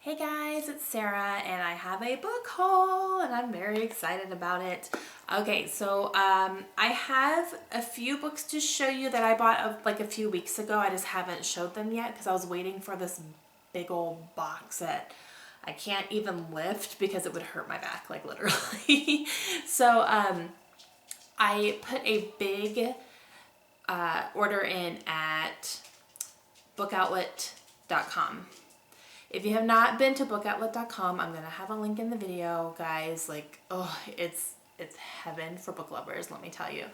Hey guys, it's Sarah and I have a book haul and I'm very excited about it. Okay, so I have a few books to show you that I bought like a few weeks ago. I just haven't showed them yet because I was waiting for this big old box that I can't even lift because it would hurt my back, like literally. So I put a big order in at bookoutlet.com. If you have not been to bookoutlet.com, I'm going to have a link in the video, guys. Like, oh, it's heaven for book lovers, let me tell you.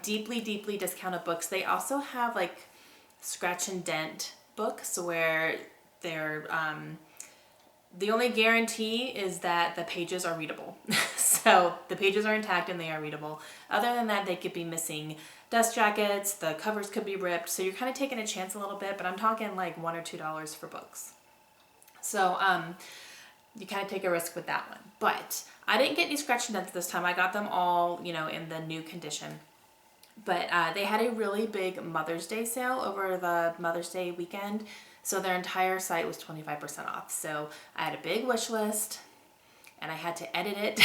Deeply, deeply discounted books. They also have like scratch and dent books where they're, the only guarantee is that the pages are readable. So the pages are intact and they are readable. Other than that, they could be missing dust jackets, the covers could be ripped. So you're kind of taking a chance a little bit, but I'm talking like $1 or $2 for books. So you kind of take a risk with that one. But I didn't get any scratch and dents this time. I got them all, you know, in the new condition. But they had a really big Mother's Day sale over the Mother's Day weekend. So their entire site was 25% off. So I had a big wish list and I had to edit it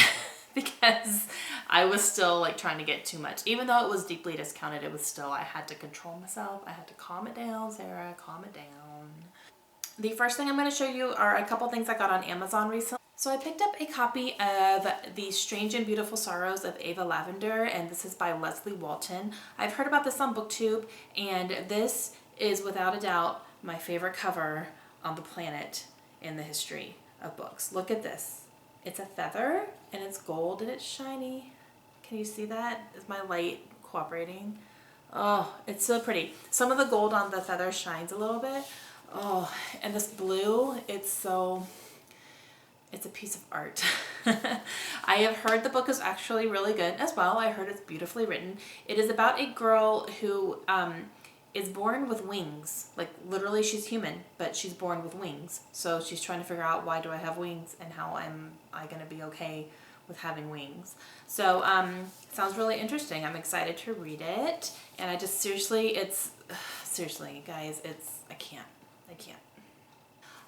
because I was still like trying to get too much. Even though it was deeply discounted, it was still, I had to control myself. I had to calm it down, Sarah, calm it down. The first thing I'm going to show you are a couple things I got on Amazon recently. So I picked up a copy of The Strange and Beautiful Sorrows of Ava Lavender, and this is by Leslie Walton. I've heard about this on BookTube, and this is without a doubt my favorite cover on the planet in the history of books. Look at this. It's a feather, and it's gold, and it's shiny. Can you see that? Is my light cooperating? Oh, it's so pretty. Some of the gold on the feather shines a little bit. Oh, and this blue, it's a piece of art. I have heard the book is actually really good as well. I heard it's beautifully written. It is about a girl who is born with wings. Like literally she's human, but she's born with wings. So she's trying to figure out, why do I have wings and how am I going to be okay with having wings? So sounds really interesting. I'm excited to read it. And I just seriously, seriously guys, I can't.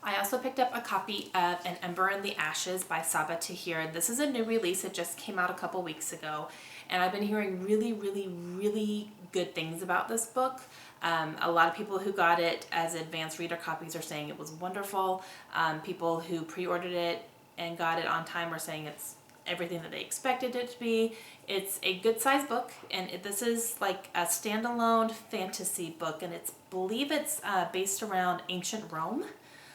I also picked up a copy of An Ember in the Ashes by Sabaa Tahir. This is a new release. It just came out a couple weeks ago. And I've been hearing really, really, really good things about this book. A lot of people who got it as advanced reader copies are saying it was wonderful. People who pre-ordered it and got it on time are saying it's everything that they expected it to be. It's a good sized book, and this is like a standalone fantasy book, and I believe it's based around ancient Rome.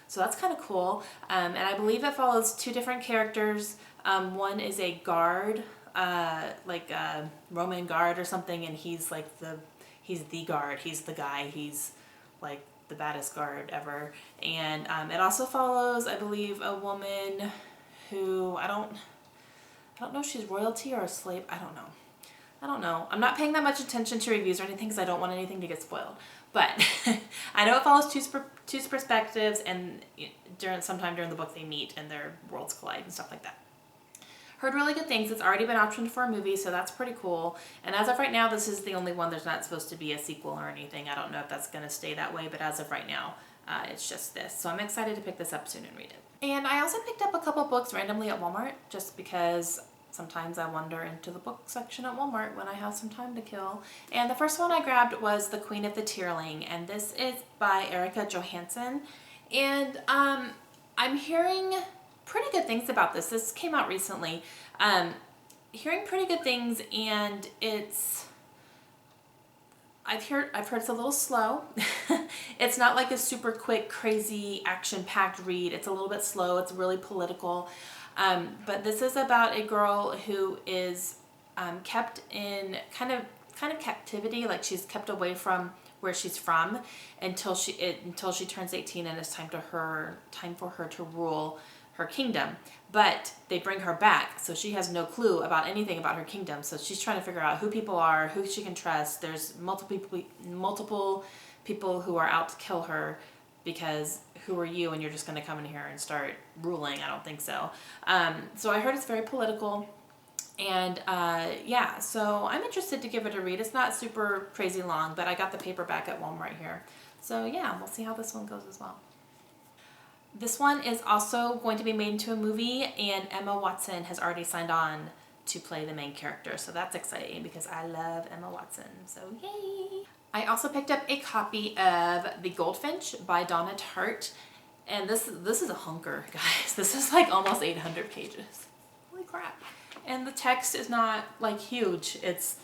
So that's kind of cool. And I believe it follows two different characters. One is a guard, like a Roman guard or something, and he's the guard. He's the guy. He's like the baddest guard ever. And it also follows, I believe, a woman who I don't know if she's royalty or a slave. I don't know. I'm not paying that much attention to reviews or anything because I don't want anything to get spoiled. But I know it follows two perspectives, and sometime during the book they meet and their worlds collide and stuff like that. Heard really good things. It's already been optioned for a movie, so that's pretty cool. And as of right now, this is the only one. There's not supposed to be a sequel or anything. I don't know if that's going to stay that way, but as of right now, it's just this. So I'm excited to pick this up soon and read it. And I also picked up a couple books randomly at Walmart just because sometimes I wander into the book section at Walmart when I have some time to kill. And the first one I grabbed was The Queen of the Tearling, and this is by Erica Johansson. And I'm hearing pretty good things about this. This came out recently. Hearing pretty good things, and I've heard it's a little slow. It's not like a super quick, crazy, action-packed read. It's a little bit slow. It's really political. But this is about a girl who is kept in kind of captivity, like she's kept away from where she's from until she turns 18 and it's time for her to rule her kingdom. But they bring her back, so she has no clue about anything about her kingdom. So she's trying to figure out who people are, who she can trust. There's multiple people who are out to kill her because who are you and you're just going to come in here and start ruling? I don't think so. So I heard it's very political. And yeah, so I'm interested to give it a read. It's not super crazy long, but I got the paperback at Walmart here. So yeah, we'll see how this one goes as well. This one is also going to be made into a movie, and Emma Watson has already signed on to play the main character. So that's exciting because I love Emma Watson. So yay! I also picked up a copy of The Goldfinch by Donna Tartt. And this is a hunker, guys. This is like almost 800 pages. Holy crap. And the text is not like huge. It's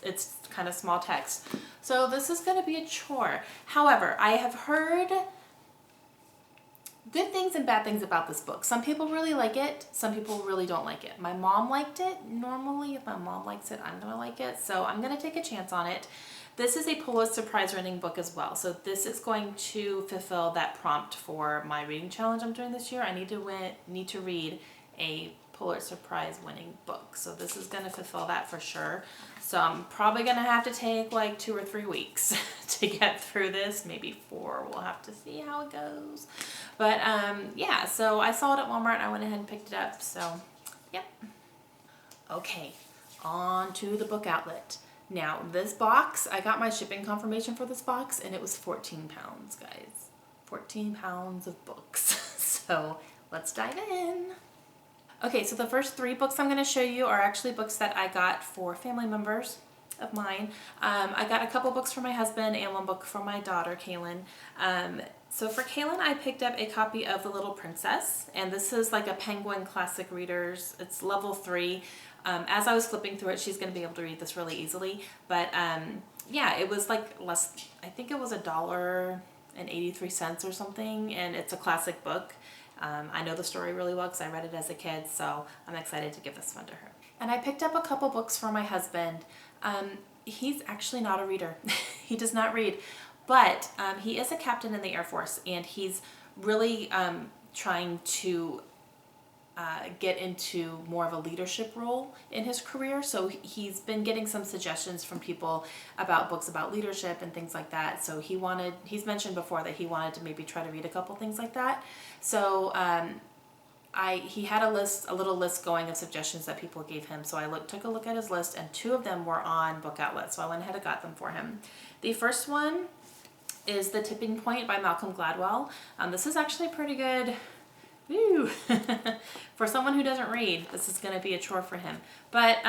kind of small text. So this is going to be a chore. However, I have heard good things and bad things about this book. Some people really like it. Some people really don't like it. My mom liked it. Normally, if my mom likes it, I'm going to like it. So I'm going to take a chance on it. This is a Pulitzer Prize winning book as well. So this is going to fulfill that prompt for my reading challenge I'm doing this year. I need to read a Pulitzer Prize winning book. So this is going to fulfill that for sure. So I'm probably going to have to take like 2 or 3 weeks to get through this. Maybe 4. We'll have to see how it goes. But yeah, so I saw it at Walmart and I went ahead and picked it up. So, yep. Okay, on to the book outlet. Now, this box, I got my shipping confirmation for this box, and it was 14 pounds, guys. 14 pounds of books. So, let's dive in. Okay, so the first 3 books I'm going to show you are actually books that I got for family members of mine. I got a couple books for my husband and 1 book for my daughter, Kaylin. So for Kaylin, I picked up a copy of The Little Princess, and this is like a Penguin Classic Readers. It's level 3. As I was flipping through it, she's going to be able to read this really easily. But yeah, it was like less, I think it was $1.83 or something, and it's a classic book. I know the story really well because I read it as a kid, so I'm excited to give this one to her. And I picked up a couple books for my husband. He's actually not a reader. He does not read, but he is a captain in the Air Force, and he's really trying to get into more of a leadership role in his career. So he's been getting some suggestions from people about books about leadership and things like that. So he's mentioned before that he wanted to maybe try to read a couple things like that. So he had a little list going of suggestions that people gave him. So I took a look at his list, and 2 of them were on Book Outlet. So I went ahead and got them for him. The first one is The Tipping Point by Malcolm Gladwell. This is actually pretty good. Woo! For someone who doesn't read, this is going to be a chore for him. But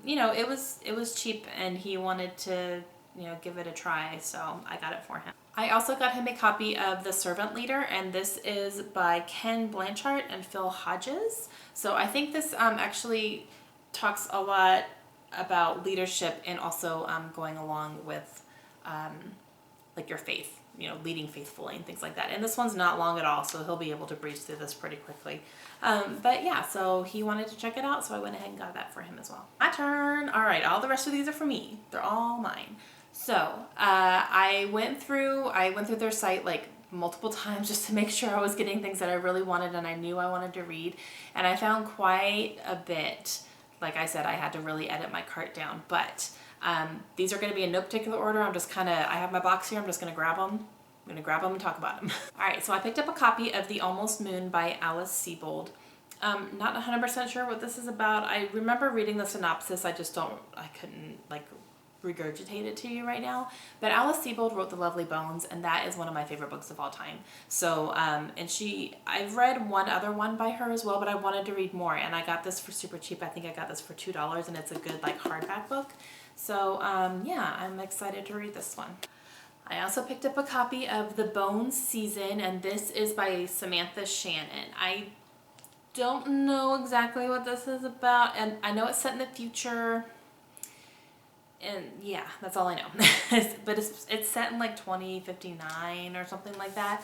you know, it was cheap, and he wanted to, you know, give it a try, so I got it for him. I also got him a copy of The Servant Leader, and this is by Ken Blanchard and Phil Hodges. So I think this actually talks a lot about leadership and also going along with like your faith. You know, leading faithfully and things like that. And this one's not long at all, so he'll be able to breeze through this pretty quickly. But yeah, so he wanted to check it out, so I went ahead and got that for him as well. My turn. All right, all the rest of these are for me. They're all mine. So I went through their site like multiple times just to make sure I was getting things that I really wanted and I knew I wanted to read. And I found quite a bit. Like I said, I had to really edit my cart down, but these are going to be in no particular order. I have my box here. I'm just going to grab them. I'm going to grab them and talk about them. All right, so I picked up a copy of The Almost Moon by Alice Sebold. Not 100% sure what this is about. I remember reading the synopsis. I couldn't like regurgitate it to you right now. But Alice Sebold wrote The Lovely Bones, and that is one of my favorite books of all time. So, I've read one other one by her as well, but I wanted to read more, and I got this for super cheap. I think I got this for $2, and it's a good like hardback book. So yeah, I'm excited to read this one. I also picked up a copy of The Bones Season, and this is by Samantha Shannon. I don't know exactly what this is about, and I know it's set in the future, and yeah, that's all I know. But it's set in like 2059 or something like that.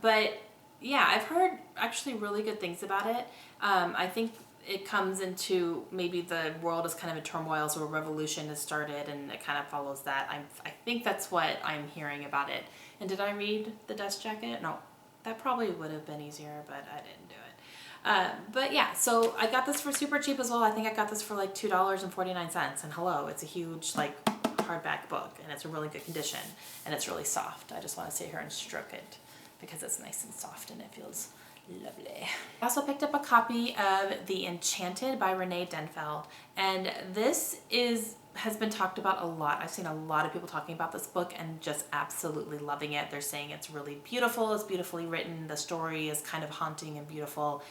But yeah, I've heard actually really good things about it. I think it comes into maybe the world is kind of in turmoil, so a revolution has started, and it kind of follows that. I think that's what I'm hearing about it. And did I read The Dust Jacket? No, that probably would have been easier, but I didn't do it. But yeah, so I got this for super cheap as well. I think I got this for like $2.49, and hello, it's a huge like hardback book, and it's in really good condition, and it's really soft. I just want to sit here and stroke it because it's nice and soft and it feels lovely. I also picked up a copy of The Enchanted by Renee Denfeld, and this is has been talked about a lot. I've seen a lot of people talking about this book and just absolutely loving it. They're saying it's really beautiful, it's beautifully written, the story is kind of haunting and beautiful.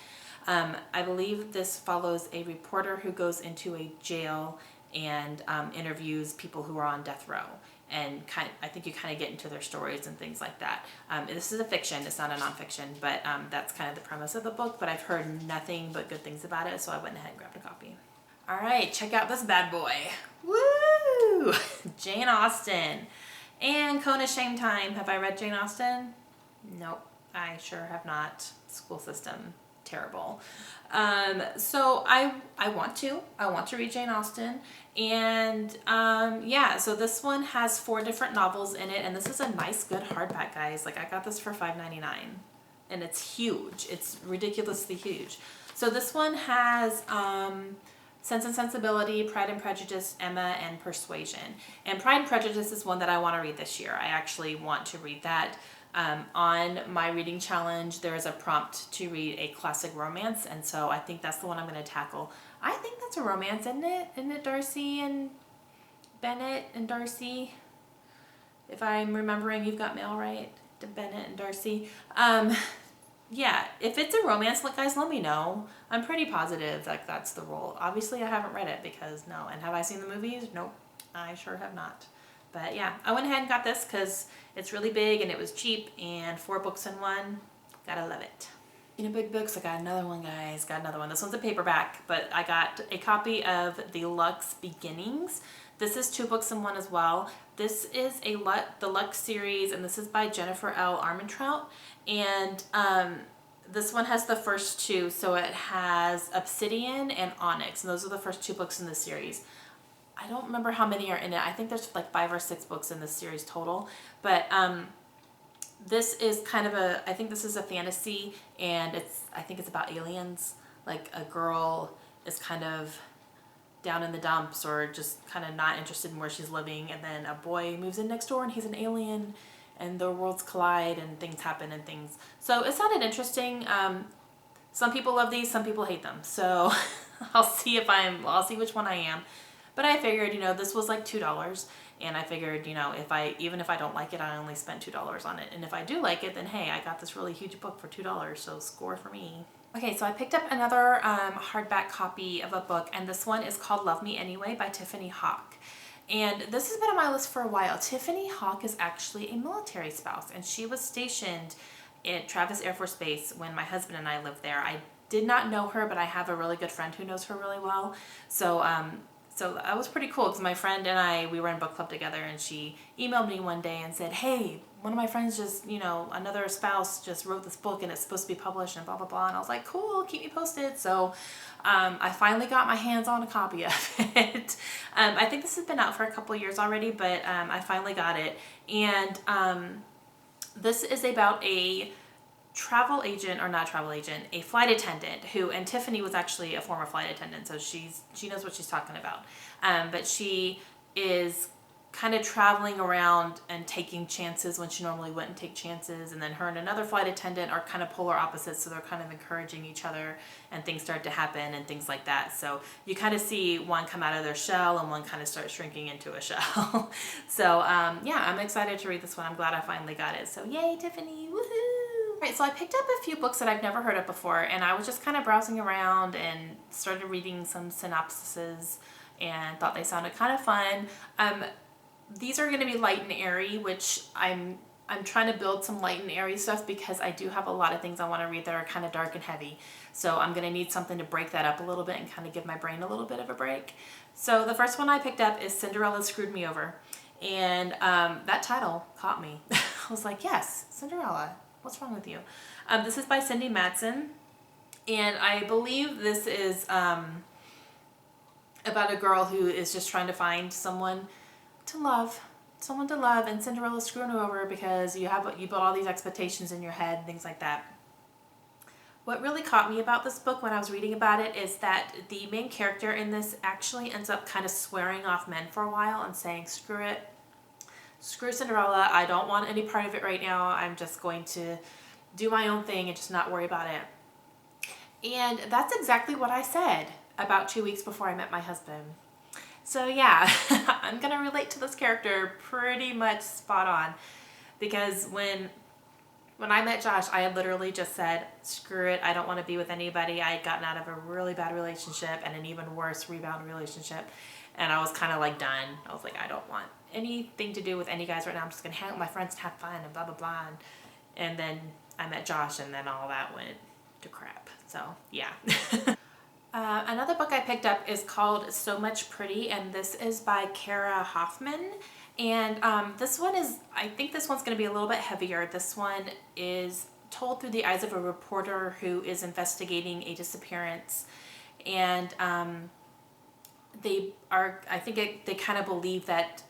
I believe this follows a reporter who goes into a jail and interviews people who are on death row. And I think you kind of get into their stories and things like that. This is a fiction, it's not a nonfiction, but that's kind of the premise of the book. But I've heard nothing but good things about it, so I went ahead and grabbed a copy. All right, check out this bad boy. Woo! Jane Austen. And Kona Shame Time. Have I read Jane Austen? Nope, I sure have not. School system, terrible. So I want to read Jane Austen. And yeah, so this one has 4 different novels in it, and this is a nice, good hardback, guys. Like, I got this for $5.99, and it's huge. It's ridiculously huge. So this one has Sense and Sensibility, Pride and Prejudice, Emma, and Persuasion. And Pride and Prejudice is one that I want to read this year. I actually want to read that. On my reading challenge, there is a prompt to read a classic romance, and so I think that's the one I'm going to tackle. I think that's a romance, isn't it? Isn't it Darcy and Bennett and Darcy? If I'm remembering You've Got Mail right, to Bennett and Darcy. Yeah, if it's a romance, look, guys, let me know. I'm pretty positive that that's the role. Obviously, I haven't read it because no. And have I seen the movies? Nope, I sure have not. But yeah, I went ahead and got this because it's really big and it was cheap, and 4 books in one. Gotta love it. You know, big books, I got another one, guys. Got another one. This one's a paperback, but I got a copy of the Luxe Beginnings. This is 2 books in one as well. This is the Luxe series, and this is by Jennifer L. Armentrout. And this one has the first 2, so it has Obsidian and Onyx, and those are the first 2 books in the series. I don't remember how many are in it. I think there's like 5 or 6 books in this series total, but this is kind of I think this is a fantasy, and I think it's about aliens. Like, a girl is kind of down in the dumps or just kind of not interested in where she's living, and then a boy moves in next door and he's an alien, and their worlds collide and things happen and things. So it sounded interesting. Some people love these, some people hate them. So I'll see which one I am. But I figured, you know, this was like $2, and I figured, you know, even if I don't like it, I only spent $2 on it. And if I do like it, then hey, I got this really huge book for $2, so score for me. Okay, so I picked up another hardback copy of a book, and this one is called Love Me Anyway by Tiffany Hawk. And this has been on my list for a while. Tiffany Hawk is actually a military spouse, and she was stationed at Travis Air Force Base when my husband and I lived there. I did not know her, but I have a really good friend who knows her really well. So that was pretty cool because my friend and we were in book club together, and she emailed me one day and said, hey, one of my friends just, you know, another spouse just wrote this book and it's supposed to be published and blah, blah, blah. And I was like, cool, keep me posted. So I finally got my hands on a copy of it. I think this has been out for a couple of years already, but I finally got it. And this is about a a flight attendant and Tiffany was actually a former flight attendant, so she knows what she's talking about. But she is kind of traveling around and taking chances when she normally wouldn't take chances, and then her and another flight attendant are kind of polar opposites, so they're kind of encouraging each other, and things start to happen and things like that. So you kind of see one come out of their shell and one kind of start shrinking into a shell. So yeah, I'm excited to read this one. I'm glad I finally got it. So yay, Tiffany, woohoo! Right, so I picked up a few books that I've never heard of before, and I was just kind of browsing around and started reading some synopsises and thought they sounded kind of fun. These are going to be light and airy, which I'm trying to build some light and airy stuff because I do have a lot of things I want to read that are kind of dark and heavy. So I'm going to need something to break that up a little bit and kind of give my brain a little bit of a break. So the first one I picked up is Cinderella Screwed Me Over, and that title caught me. I was like, yes, Cinderella. What's wrong with you? This is by Cindy Matson, and I believe this is about a girl who is just trying to find someone to love, and Cinderella's screwing her over because you built all these expectations in your head and things like that. What really caught me about this book when I was reading about it is that the main character in this actually ends up kind of swearing off men for a while and saying, screw it. Screw Cinderella, I don't want any part of it right now. I'm just going to do my own thing and just not worry about it. And that's exactly what I said about 2 weeks before I met my husband. So yeah, I'm gonna relate to this character pretty much spot on, because when I met Josh, I had literally just said, screw it, I don't want to be with anybody. I had gotten out of a really bad relationship and an even worse rebound relationship. And I was kind of like done. I was like, I don't want anything to do with any guys right now. I'm just going to hang out with my friends and have fun and blah, blah, blah. And then I met Josh, and then all that went to crap. So yeah. Another book I picked up is called So Much Pretty, and this is by Kara Hoffman. And this one is, I think this one's going to be a little bit heavier. This one is told through the eyes of a reporter who is investigating a disappearance. And they kind of believe that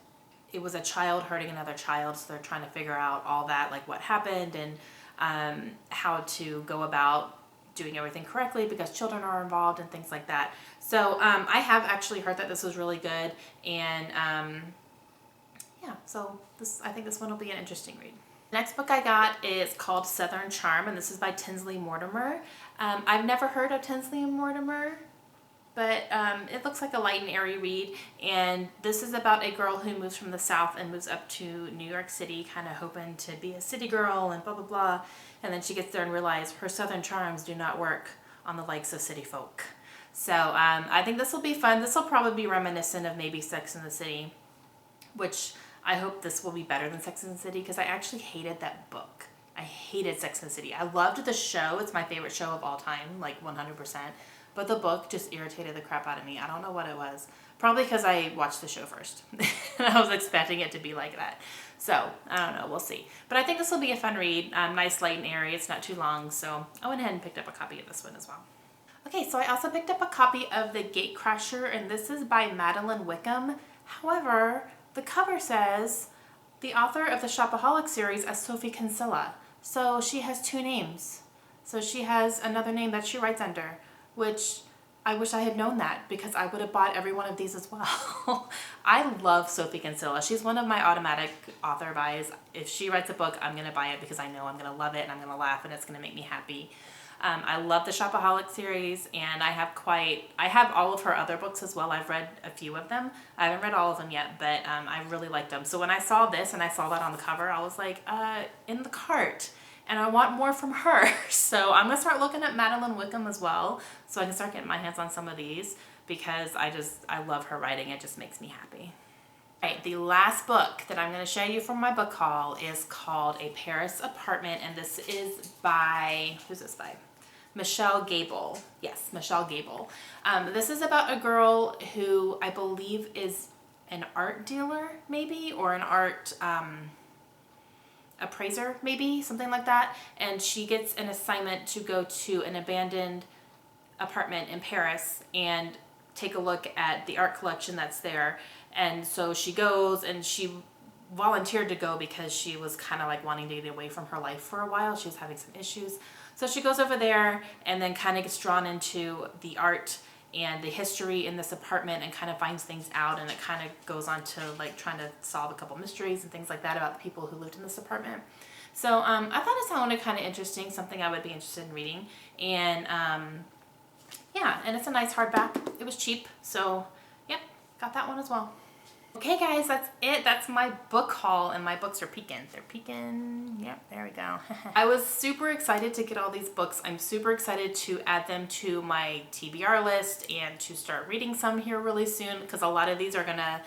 it was a child hurting another child. So they're trying to figure out all that, like what happened and how to go about doing everything correctly because children are involved and things like that. So I have actually heard that this was really good, and yeah, so I think this one will be an interesting read. The next book I got is called Southern Charm, and this is by Tinsley Mortimer. I've never heard of Tinsley Mortimer, but it looks like a light and airy read, and this is about a girl who moves from the South and moves up to New York City, kind of hoping to be a city girl and blah, blah, blah, and then she gets there and realizes her Southern charms do not work on the likes of city folk. So I think this will be fun. This will probably be reminiscent of maybe Sex and the City, which I hope this will be better than Sex and the City, because I actually hated that book. I hated Sex and the City. I loved the show. It's my favorite show of all time, like 100%. But the book just irritated the crap out of me. I don't know what it was. Probably because I watched the show first. And I was expecting it to be like that. So, I don't know. We'll see. But I think this will be a fun read. Nice, light, and airy. It's not too long. So, I went ahead and picked up a copy of this one as well. Okay, so I also picked up a copy of The Gatecrasher, and this is by Madeline Wickham. However, the cover says the author of the Shopaholic series as Sophie Kinsella. So she has two names. So she has another name that she writes under, which I wish I had known that, because I would have bought every one of these as well. I love Sophie Kinsella. She's one of my automatic author buys. If she writes a book, I'm going to buy it because I know I'm going to love it and I'm going to laugh and it's going to make me happy. I love the Shopaholic series, and I have all of her other books as well. I've read a few of them. I haven't read all of them yet, but I really liked them. So when I saw this and I saw that on the cover, I was like, in the cart. And I want more from her. So I'm going to start looking at Madeline Wickham as well, so I can start getting my hands on some of these, because I love her writing. It just makes me happy. All right, the last book that I'm going to show you from my book haul is called A Paris Apartment, and this is by, who's this by? Michelle Gable. Yes, Michelle Gable. This is about a girl who I believe is an art dealer, maybe, or an art appraiser, maybe, something like that. And she gets an assignment to go to an abandoned apartment in Paris and take a look at the art collection that's there. And so she goes, and she volunteered to go because she was kind of like wanting to get away from her life for a while. She was having some issues. So she goes over there and then kind of gets drawn into the art and the history in this apartment and kind of finds things out, and it kind of goes on to like trying to solve a couple mysteries and things like that about the people who lived in this apartment. So I thought it sounded kind of interesting, something I would be interested in reading. And yeah, and it's a nice hardback. It was cheap, so yep, got that one as well. Okay guys, that's it. That's my book haul, and my books are peeking. They're peeking. Yep, there we go. I was super excited to get all these books. I'm super excited to add them to my TBR list and to start reading some here really soon, because a lot of these are gonna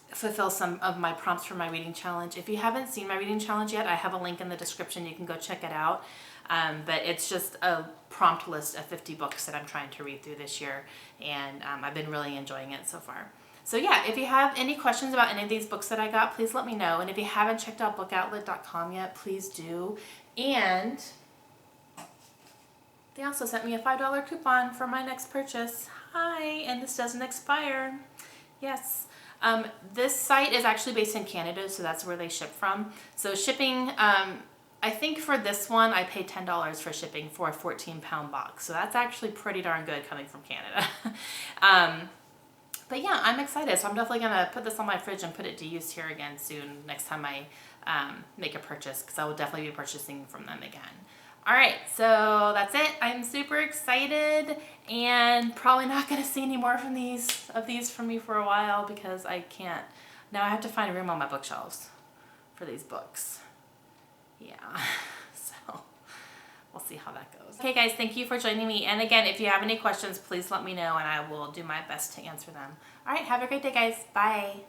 fulfill some of my prompts for my reading challenge. If you haven't seen my reading challenge yet, I have a link in the description. You can go check it out. But it's just a prompt list of 50 books that I'm trying to read through this year, and I've been really enjoying it so far. So yeah, if you have any questions about any of these books that I got, please let me know. And if you haven't checked out bookoutlet.com yet, please do. And they also sent me a $5 coupon for my next purchase. Hi, and this doesn't expire. Yes. This site is actually based in Canada, so that's where they ship from. So shipping, I think for this one, I paid $10 for shipping for a 14-pound box. So that's actually pretty darn good coming from Canada. But yeah, I'm excited. So I'm definitely going to put this on my fridge and put it to use here again soon, next time I make a purchase, because I will definitely be purchasing from them again. All right, so that's it. I'm super excited and probably not gonna see any more from these from me for a while because I can't. Now I have to find room on my bookshelves for these books. Yeah, so we'll see how that goes. Okay guys, thank you for joining me. And again, if you have any questions, please let me know and I will do my best to answer them. All right, have a great day guys. Bye.